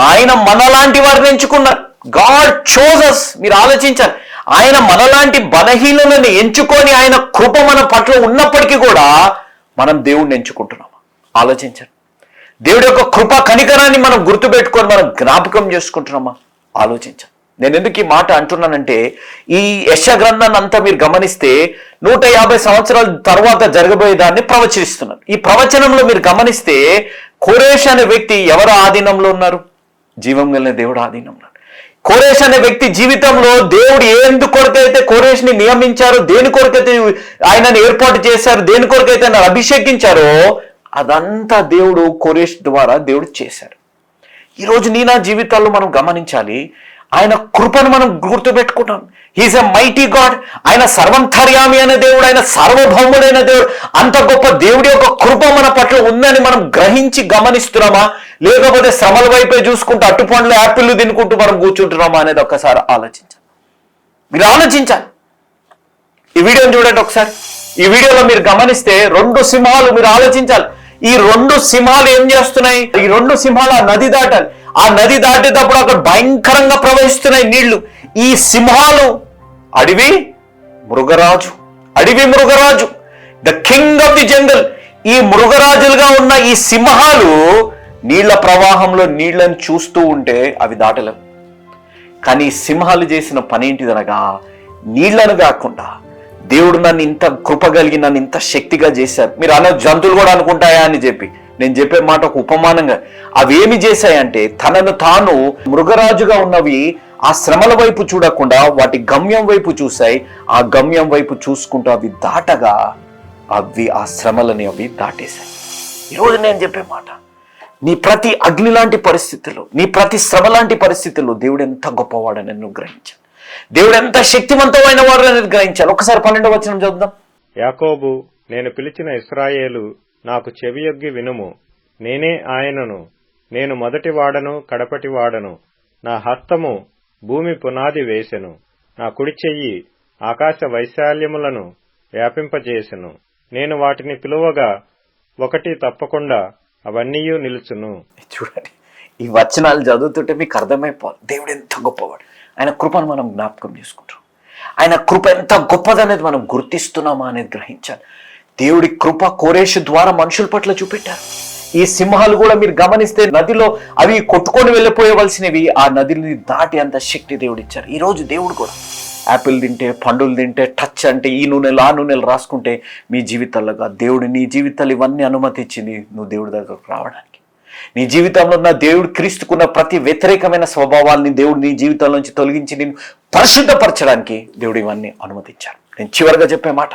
ఆయన మనలాంటి వారిని ఎంచుకున్నారు. గాడ్ చోజస్. మీరు ఆలోచించాలి, ఆయన మనలాంటి బలహీనలను ఎంచుకొని ఆయన కృప మన పట్ల ఉన్నప్పటికీ కూడా మనం దేవుడిని ఎంచుకుంటున్నామా? ఆలోచించండి. దేవుడి యొక్క కృప కనికరాన్ని మనం గుర్తుపెట్టుకొని మనం జ్ఞాపకం చేసుకుంటున్నామా? ఆలోచించండి. నేను ఎందుకు ఈ మాట అంటున్నానంటే, ఈ యెషయా గ్రంథాన్ని అంతా మీరు గమనిస్తే 150 సంవత్సరాల తర్వాత జరగబోయే దాన్ని ప్రవచిస్తున్నారు. ఈ ప్రవచనంలో మీరు గమనిస్తే కోరేష్ అనే వ్యక్తి ఎవరు ఆధీనంలో ఉన్నారు? జీవం కలిగిన దేవుడు ఆధీనంలో. కోరేష్ అనే వ్యక్తి జీవితంలో దేవుడు ఎందుకు కొరకైతే కోరేష్ని నియమించారో, దేని కొరకైతే ఆయనను ఏర్పాటు చేశారు, దేని కొరకైతే ఆయన అభిషేకించారో అదంతా దేవుడు కోరేష్ ద్వారా దేవుడు చేశారు. ఈరోజు నా జీవితాల్లో మనం గమనించాలి, ఆయన కృపను మనం గుర్తుపెట్టుకుంటాం. He's a mighty God. ఆయన సర్వంతర్యామి అనే దేవుడు, ఆయన సార్వభౌముడైన దేవుడు. అంత గొప్ప దేవుడి యొక్క కృప మన పట్ల ఉందని మనం గ్రహించి గమనిస్తున్నామా, లేకపోతే శ్రమల వైపే చూసుకుంటూ అట్టుపండ్లు యాపిళ్ళు తినుకుంటూ మనం కూర్చుంటున్నామా అనేది ఒక్కసారి ఆలోచించాలి. మీరు ఆలోచించాలి. ఈ వీడియోని చూడండి ఒకసారి. ఈ వీడియోలో మీరు గమనిస్తే 2 సింహాలు, మీరు ఆలోచించాలి. ఈ 2 సింహాలు ఏం చేస్తున్నాయి? ఈ 2 సింహాలు ఆ నది దాటాలి. ఆ నది దాటేటప్పుడు అక్కడ భయంకరంగా ప్రవహిస్తున్నాయి నీళ్లు. ఈ సింహాలు అడవి మృగరాజు, ద కింగ్ ఆఫ్ ది జంగల్. ఈ మృగరాజులుగా ఉన్న ఈ సింహాలు నీళ్ల ప్రవాహంలో నీళ్లను చూస్తూ ఉంటే అవి దాటలేవు. కానీ ఈ సింహాలు చేసిన పని ఏంటిదనగా, నీళ్లను కాకుండా దేవుడు నన్ను ఇంత కృప కలిగి నన్ను ఇంత శక్తిగా చేశారు. మీరు అన్న జంతువులు కూడా అనుకుంటాయా అని చెప్పి నేను చెప్పే మాట ఒక ఉపమానంగా, అవి ఏమి చేశాయంటే తనను తాను మృగరాజుగా ఉన్నవి ఆ శ్రమల వైపు చూడకుండా వాటి గమ్యం వైపు చూశాయి. ఆ గమ్యం వైపు చూసుకుంటూ అవి దాటగా అవి ఆ శ్రమలని అవి దాటేశాయి. ఈరోజు నేను చెప్పే మాట, నీ ప్రతి అగ్ని లాంటి పరిస్థితుల్లో, నీ ప్రతి శ్రమ లాంటి పరిస్థితుల్లో దేవుడు ఎంత గొప్పవాడని నేను గ్రహించాను. దేవుడు ఎంత శక్తివంతమైన వాడు అనేది గ్రహించాలి. ఒకసారి 12వ వచనం చదువుదాం. యాకోబు, నేను పిలిచిన ఇశ్రాయేలు, నాకు చెవియొగ్గి వినుము. నేనే ఆయనను, నేను మొదటి వాడను కడపటి వాడను. నా హస్తము భూమి పునాది వేసెను, నా కుడి చెయ్యి ఆకాశ వైశాల్యములను వ్యాపింపజేసెను. నేను వాటిని పిలువగా ఒకటి తప్పకుండా అవన్నీయూ నిలుచును. చూడండి, ఈ వచనాలు చదువుతుంటే మీకు అర్థమైపోవాలి దేవుడు ఎంత గొప్పవాడు. ఆయన కృపను మనం జ్ఞాపకం చేసుకుంటాం. ఆయన కృప ఎంత గొప్పదనేది మనం గుర్తిస్తున్నామా అనేది గ్రహించాలి. దేవుడి కృప కోరేషు ద్వారా మనుషుల పట్ల చూపెట్టారు. ఈ సింహాలు కూడా మీరు గమనిస్తే నదిలో అవి కొట్టుకొని వెళ్ళిపోయవలసినవి ఆ నదిని దాటి అంత శక్తి దేవుడు ఇచ్చారు. ఈరోజు దేవుడు కూడా యాపిల్ తింటే, పండులు తింటే, టచ్ అంటే ఈ నూనెలు ఆ నూనెలు రాసుకుంటే మీ జీవితాల్లో దేవుడు నీ జీవితాలు ఇవన్నీ అనుమతించింది నువ్వు దేవుడి దగ్గరకు రావడానికి. నీ జీవితంలో ఉన్న దేవుడు క్రీస్తుకున్న ప్రతి వ్యతిరేకమైన స్వభావాల్ని దేవుడు నీ జీవితం నుంచి తొలగించి నేను పరిశుద్ధపరచడానికి దేవుడు ఇవన్నీ అనుమతించాడు. నేను చివరిగా చెప్పే మాట,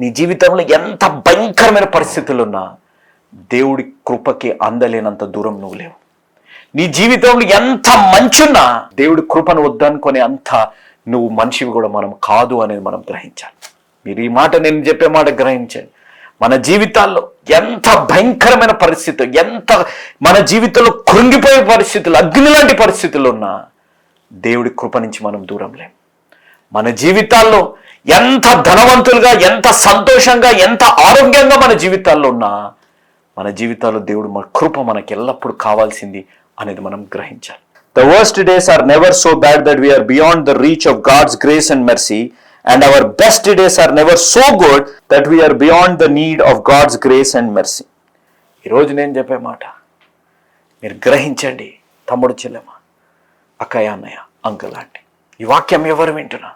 నీ జీవితంలో ఎంత భయంకరమైన పరిస్థితులు ఉన్నా దేవుడి కృపకి అందలేనంత దూరం నువ్వు లేవు. నీ జీవితంలో ఎంత మంచున్నా దేవుడి కృపను వద్దనుకునే అంత నువ్వు మనిషివి కూడా మనం కాదు అనేది మనం గ్రహించాలి. మీరు ఈ మాట నేను చెప్పే మాట గ్రహించండి. మన జీవితాల్లో ఎంత భయంకరమైన పరిస్థితులు, ఎంత మన జీవితంలో కృంగిపోయే పరిస్థితులు, అగ్ని లాంటి పరిస్థితులు ఉన్నా దేవుడి కృప నుంచి మనం దూరం లేం. మన జీవితాల్లో ఎంత ధనవంతులుగా, ఎంత సంతోషంగా, ఎంత ఆరోగ్యంగా మన జీవితాల్లో ఉన్నా మన జీవితాల్లో దేవుడు మన కృప మనకి ఎల్లప్పుడూ కావాల్సింది అనేది మనం గ్రహించాలి. The worst days are never so bad that we are beyond the reach of God's grace and mercy, and our best days are never so good that we are beyond the need of God's grace and mercy. ఈరోజు నేను చెప్పే మాట మీరు గ్రహించండి. తమ్ముడు, చెల్లెమ్మ, అక్కయ్య, అన్నయ్య, uncle, aunty, ఈ వాక్యం ఎవరు వింటున్నా,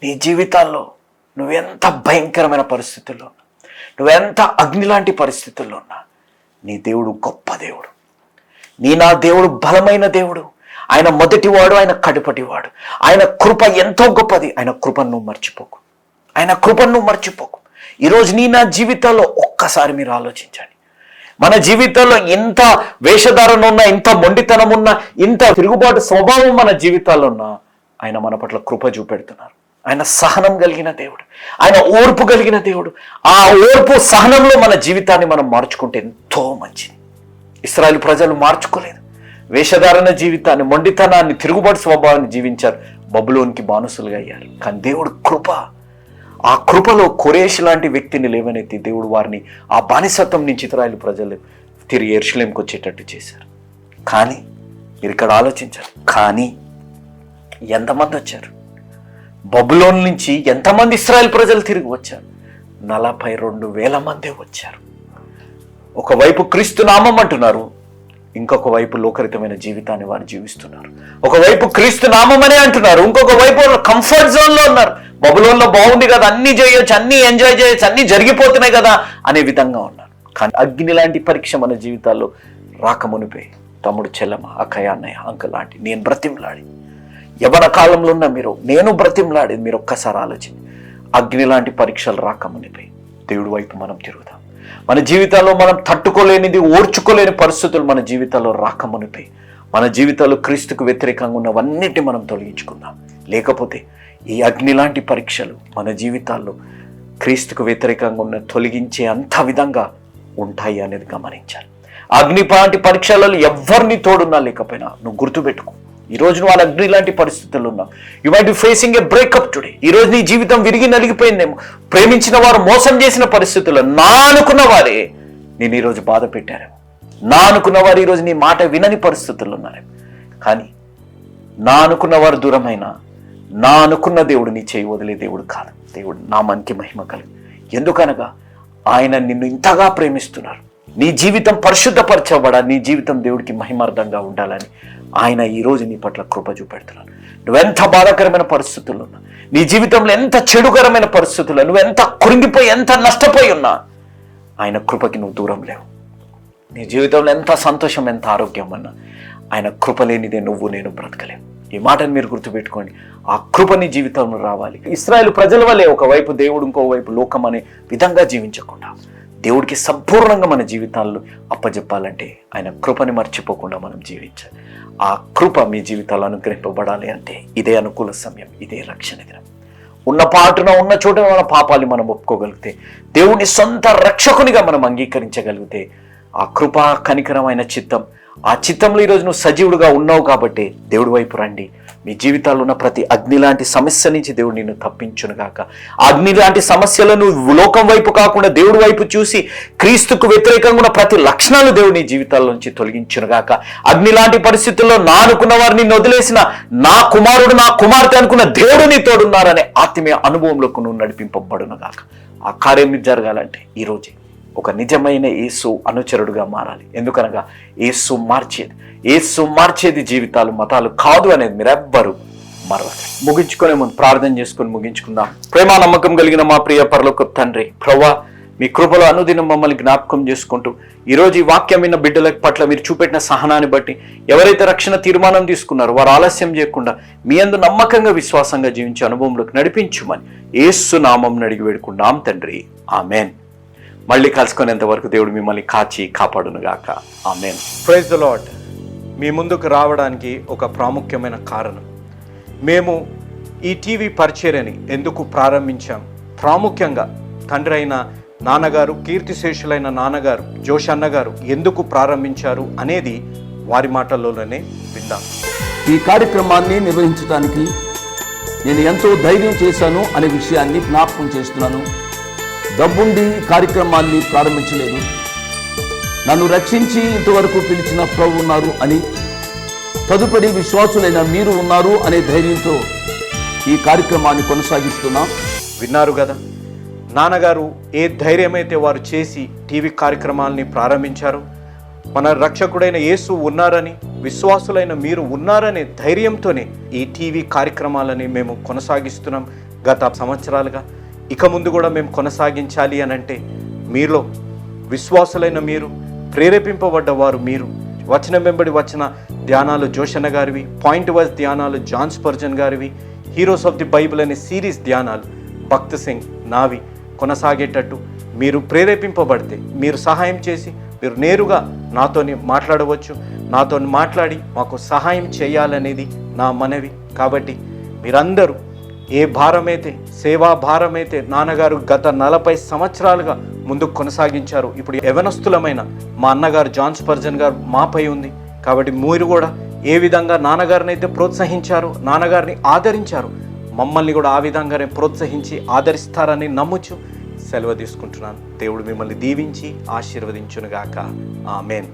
నీ జీవితాల్లో నువ్వెంత భయంకరమైన పరిస్థితుల్లో ఉన్నా, నువ్వెంత అగ్ని లాంటి పరిస్థితుల్లో ఉన్నా నీ దేవుడు గొప్ప దేవుడు. నా దేవుడు బలమైన దేవుడు. ఆయన మొదటివాడు, ఆయన కడుపటివాడు. ఆయన కృప ఎంతో గొప్పది. ఆయన కృపను నువ్వు మర్చిపోకు. ఆయన కృపను నువ్వు మర్చిపోకు. ఈరోజు నా జీవితాల్లో ఒక్కసారి మీరు ఆలోచించండి. మన జీవితాల్లో ఇంత వేషధారణ ఉన్నా, ఇంత మొండితనం ఉన్నా, ఇంత తిరుగుబాటు స్వభావం మన జీవితాల్లో ఉన్నా ఆయన మన పట్ల కృప చూపెడుతున్నారు. ఆయన సహనం కలిగిన దేవుడు, ఆయన ఓర్పు కలిగిన దేవుడు. ఆ ఓర్పు సహనంలో మన జీవితాన్ని మనం మార్చుకుంటే ఎంతో మంచిది. ఇశ్రాయేలు ప్రజలు మార్చుకోలేదు. వేషధారణ జీవితాన్ని, మొండితనాన్ని, తిరుగుబాటు స్వభావాన్ని జీవించారు. బబులోనికి బానిసలుగా అయ్యారు. కానీ దేవుడు కృప, ఆ కృపలో కోరేష్ లాంటి వ్యక్తిని లేవనెత్తి దేవుడు వారిని ఆ బానిసత్వం నుంచి ఇశ్రాయేలు ప్రజలు తిరిగి యెరూషలేముకు వచ్చేటట్టు చేశారు. కానీ మీరు ఇక్కడ ఆలోచించారు, కానీ ఎంతమంది వచ్చారు? బబులోన్ నుంచి ఎంతమంది ఇశ్రాయేలు ప్రజలు తిరిగి వచ్చారు? 42,000 మందే వచ్చారు. ఒకవైపు క్రీస్తు నామం అంటున్నారు, ఇంకొక వైపు లోకరితమైన జీవితాన్ని వారు జీవిస్తున్నారు. ఒకవైపు క్రీస్తు నామమనే అంటున్నారు, ఇంకొక వైపు కంఫర్ట్ జోన్లో ఉన్నారు. బబులోన్లో బాగుంది కదా, అన్ని చేయొచ్చు, అన్ని ఎంజాయ్ చేయొచ్చు, అన్ని జరిగిపోతున్నాయి కదా అనే విధంగా ఉన్నారు. కానీ అగ్ని లాంటి పరీక్ష మన జీవితాల్లో రాకమునిపే తమ్ముడు, చెల్లెమ్మ, అక్కయ్య, అన్నయ్య, అంకల్ లాంటి నేను బ్రతిమలాడి, యవ్వన కాలంలో ఉన్న మీరు, నేను బ్రతిమలాడి, మీరు ఒక్కసారి ఆలోచించి అగ్ని లాంటి పరీక్షలు రాకమునిపే దేవుడి వైపు మనం తిరుగుతాం. మన జీవితాల్లో మనం తట్టుకోలేనిది, ఓర్చుకోలేని పరిస్థితులు మన జీవితాల్లో రాకమునిపై మన జీవితాల్లో క్రీస్తుకు వ్యతిరేకంగా ఉన్నవన్నిటిని మనం తొలగించుకుందాం. లేకపోతే ఈ అగ్ని లాంటి పరీక్షలు మన జీవితాల్లో క్రీస్తుకు వ్యతిరేకంగా ఉన్న తొలగించే అంత విధంగా ఉంటాయి అనేది గమనించాలి. అగ్ని లాంటి పరీక్షలలో ఎవరిని తోడున్నా లేకపోయినా నువ్వు గుర్తుపెట్టుకో, ఈరోజు నువ్వు అగ్ని లాంటి పరిస్థితుల్లో ఉన్నావు. You might be facing A breakup today. ఈరోజు నీ జీవితం విరిగి నలిగిపోయిందేమో. ప్రేమించిన వారు మోసం చేసిన పరిస్థితుల్లో నా అనుకున్న వారే నేను ఈరోజు బాధ పెట్టారేమో. నా అనుకున్న వారు ఈరోజు నీ మాట వినని పరిస్థితుల్లో ఉన్నారేమో. కానీ నా అనుకున్న వారు దూరమైనా నా అనుకున్న దేవుడు నీ చేయి వదిలే దేవుడు కాదు. దేవుడు నామానికి మహిమ కలుగు. ఎందుకనగా ఆయన నిన్ను ఇంతగా ప్రేమిస్తున్నారు. నీ జీవితం పరిశుద్ధపరచబడాలి, నీ జీవితం దేవుడికి మహిమార్థంగా ఉండాలని ఆయన ఈరోజు నీ పట్ల కృప చూపెడుతున్నాడు. నువ్వెంత బాధాకరమైన పరిస్థితుల్లో ఉన్నా, నీ జీవితంలో ఎంత చెడుకరమైన పరిస్థితుల్లో, నువ్వెంత కృంగిపోయి ఎంత నష్టపోయి ఉన్నా ఆయన కృపకి నువ్వు దూరం లేవు. నీ జీవితంలో ఎంత సంతోషం, ఎంత ఆరోగ్యం అన్నా ఆయన కృప లేనిదే నువ్వు నేను బ్రతకలేవు. ఈ మాటను మీరు గుర్తుపెట్టుకోండి. ఆ కృప నీ జీవితంలో రావాలి. ఇశ్రాయేలు ప్రజల వల్లే ఒకవైపు దేవుడు, ఇంకోవైపు లోకం అనే విధంగా జీవించకుండా దేవుడికి సంపూర్ణంగా మన జీవితాల్లో అప్పజెప్పాలంటే ఆయన కృపని మర్చిపోకుండా మనం జీవించాలి. ఆ కృప మీ జీవితాల్లో అనుగ్రహింపబడాలి అంటే ఇదే అనుకూల సమయం, ఇదే రక్షణ దినం. ఉన్న పాటున ఉన్న చోట మన పాపాలు మనం ఒప్పుకోగలిగితే, దేవుని సొంత రక్షకునిగా మనం అంగీకరించగలిగితే ఆ కృపా కనికరమైన చిత్తం, ఆ చిత్తంలో ఈరోజు నువ్వు సజీవుడుగా ఉన్నావు కాబట్టి దేవుడి వైపు రండి. మీ జీవితాల్లో ఉన్న ప్రతి అగ్ని లాంటి సమస్య నుంచి దేవుడు నిన్ను తప్పించునుగాక. అగ్ని లాంటి సమస్యలను లోకం వైపు కాకుండా దేవుడి వైపు చూసి క్రీస్తుకు వ్యతిరేకంగా ఉన్న ప్రతి లక్షణాలు దేవుడు నీ జీవితాల్లో నుంచి తొలగించునుగాక. అగ్ని లాంటి పరిస్థితుల్లో నా అనుకున్న వారిని వదిలేసిన నా కుమారుడు, నా కుమార్తె అనుకున్న దేవుడు నీ తోడున్నారనే ఆత్మీయ అనుభవంలోకి నువ్వు నడిపింపబడునుగాక. ఆ కార్యం జరగాలంటే ఈరోజే ఒక నిజమైన యేసు అనుచరుడుగా మారాలి. ఎందుకనగా యేసు మార్చేది జీవితాలు, మతాలు కాదు అనేది మీరెవ్వరూ మరవదు. ముగించుకునే ముందు ప్రార్థన చేసుకుని ముగించుకుందాం. ప్రేమ నమ్మకం కలిగిన మా ప్రియ పరలోకపు తండ్రి, ప్రభువా, మీ కృపలో అనుదినం మమ్మల్ని జ్ఞాపకం చేసుకుంటూ ఈరోజు ఈ వాక్యం విన్న బిడ్డల పట్ల మీరు చూపెట్టిన సహనాన్ని బట్టి ఎవరైతే రక్షణ తీర్మానం తీసుకున్నారో వారు ఆలస్యం చేయకుండా మీ యందు నమ్మకంగా, విశ్వాసంగా జీవించే అనుభవంలోకి నడిపించుమని యేసు నామం అడిగి వేడుకున్నాం తండ్రి. ఆమెన్. మళ్ళీ కలుసుకునేంత వరకు దేవుడు మిమ్మల్ని కాచి కాపాడునుగాక. ఆమేన్. Praise the Lord. మీ ముందుకు రావడానికి ఒక ప్రాముఖ్యమైన కారణం, మేము ఈ టీవీ పరిచర్యని ఎందుకు ప్రారంభించాం, ప్రాముఖ్యంగా తండ్రి అయిన నాన్నగారు, కీర్తిశేషులైన నాన్నగారు జోష్ అన్నగారు ఎందుకు ప్రారంభించారు అనేది వారి మాటల్లోనే విందాం. ఈ కార్యక్రమాన్ని నిర్వహించడానికి నేను ఎంతో ధైర్యం చేశాను అనే విషయాన్ని జ్ఞాపకం చేస్తున్నాను. డబ్బుండి కార్యక్రమాన్ని ప్రారంభించలేదు. నన్ను రక్షించి ఇంతవరకు పిలిచిన ప్రభు ఉన్నారు అని, తదుపరి విశ్వాసులైన మీరు ఉన్నారు అనే ధైర్యంతో ఈ కార్యక్రమాన్ని కొనసాగిస్తున్నాం. విన్నారు కదా, నాన్నగారు ఏ ధైర్యమైతే వారు చేసి టీవీ కార్యక్రమాలని ప్రారంభించారు, మన రక్షకుడైన యేసు ఉన్నారని, విశ్వాసులైన మీరు ఉన్నారనే ధైర్యంతోనే ఈ టీవీ కార్యక్రమాలని మేము కొనసాగిస్తున్నాం గత సంవత్సరాలుగా. ఇక ముందు కూడా మేము కొనసాగించాలి అని అంటే మీలో విశ్వాసులైన మీరు, ప్రేరేపింపబడ్డవారు మీరు, వచనం వెంబడి వచ్చిన ధ్యానాలు జోషన్న గారివి, పాయింట్ వైజ్ ధ్యానాలు జాన్ స్పర్జన్ గారివి, హీరోస్ ఆఫ్ ది బైబిల్ అనే సిరీస్ ధ్యానాలు భక్త్ సింగ్ నావి కొనసాగేటట్టు మీరు ప్రేరేపింపబడితే, మీరు సహాయం చేసి మీరు నేరుగా నాతోని మాట్లాడవచ్చు. నాతో మాట్లాడి మాకు సహాయం చేయాలనేది నా మనవి. కాబట్టి మీరందరూ ఏ భారమైతే, సేవా భారమైతే నాన్నగారు గత 40 సంవత్సరాలుగా ముందుకు కొనసాగించారు, ఇప్పుడు యవనస్తులమైన మా అన్నగారు జాన్ స్పర్జన్ గారు మాపై ఉంది. కాబట్టి మీరు కూడా ఏ విధంగా నాన్నగారిని అయితే ప్రోత్సహించారు, నాన్నగారిని ఆదరించారు, మమ్మల్ని కూడా ఆ విధంగానే ప్రోత్సహించి ఆదరిస్తారని నమ్ముచు సెలవు తీసుకుంటున్నాను. దేవుడు మిమ్మల్ని దీవించి ఆశీర్వదించునుగాక. ఆమేన్.